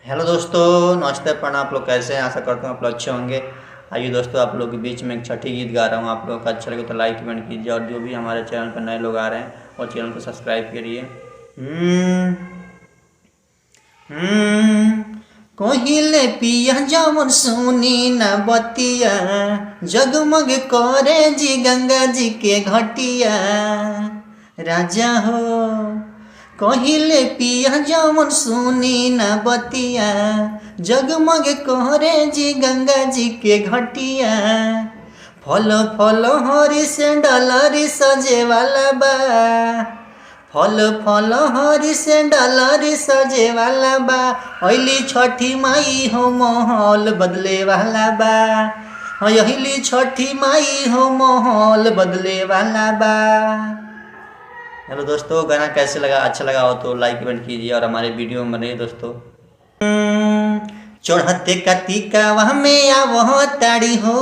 Hello दोस्तों, नमस्ते, प्रणाम। आप लोग कैसे हैं? आशा करता हूँ आप लोग अच्छे होंगे। आइए दोस्तों, आप लोगों के बीच में एक छठी गीत गा रहा हूँ। आप लोगों का अच्छा लगे तो लाइक कमेंट कीजिए, और जो भी हमारे चैनल पर नए लोग आ रहे हैं वो चैनल को सब्सक्राइब करिए। कोहिले पिया जवन सुनी न बतिया, जगमग करे जी गंगा जी के घटिया। राजा हो कहिले पिया जवन सुनी न बतिया, जगमग करे जी गंगा जी के घटिया। फल फल हरी से डलरी सजे वाला बा, फल फल हरी से डलरी सजे वाला बा। अली छठी माई हो माहौल बदले वाला बा, अली छठी माई हो माहौल बदले वाला बा। हेलो दोस्तों, गाना कैसे लगा? अच्छा लगा हो तो लाइक कमेंट कीजिए और हमारे वीडियो में बने दोस्तों। चढ़ते कार्तिका वह में आवह ताड़ी हो,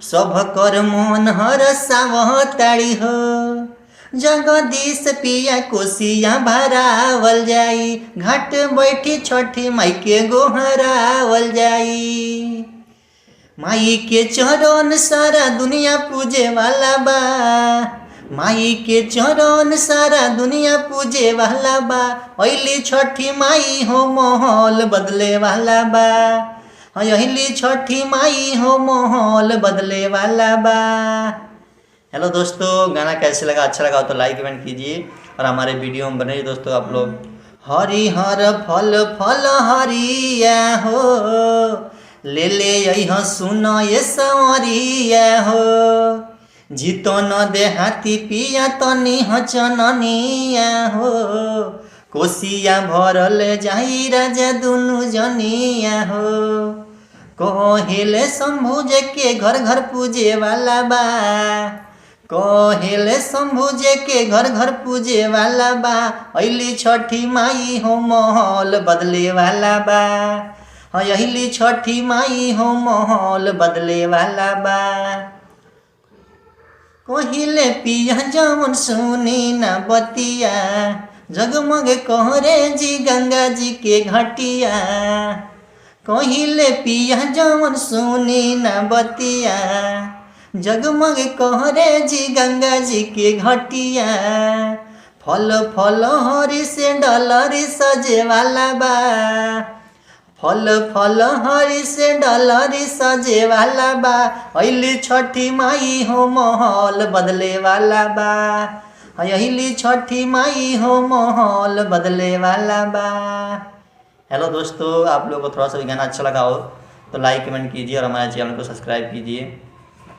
सब कर मन हरसा वह ताड़ी हो। जगदीश पिया कोसिया भरावल जाई, घाट बैठी छठी माई के गोहरावल जाई। माई के चरण सारा दुनिया पूजे वाला बा, माई के चरण सारा दुनिया पूजे वाला बा। अली छठी माई हो माहौल बदले वाला बा, अली छठी माई हो माहौल बदले वाला बा। हेलो दोस्तों, गाना कैसे लगा? अच्छा लगा हो तो लाइक कमेंट कीजिए और हमारे वीडियो में बने दोस्तों आप लोग। हरिहर फल फल हरिया हो, ले यह सुनो ये संवरिया हो। जीतो न दे हाथी पिया तनी हचनिया हो, कोसिया भरल जाई राजा दुनु जनिया हो। कहेले शंभुज के घर घर पूजे वाला बा, कहेले शंभुज के घर घर पूजे वाला बा। अली छठी माई हो माहौल बदले वाला बा, अली छठी माई हो माहौल बदले वाला बा। कहिले पिया जवन सुनी न बतिया, जगमग करे जी गंगा जी के घटिया। कहिले पिया जवन सुनी न बतिया, जगमग करे जी गंगा जी के घटिया। फल फल हरी से डलरी सजे वाला बा, फल फल हरी से डलरी सजे वाला बा। अली छठी माई हो माहौल बदले वाला बा, अली छठी माई हो माहौल बदले वाला बा। हेलो दोस्तों, आप लोगों को थोड़ा सा भी गाना अच्छा लगा हो तो लाइक कमेंट कीजिए और हमारे चैनल को सब्सक्राइब कीजिए।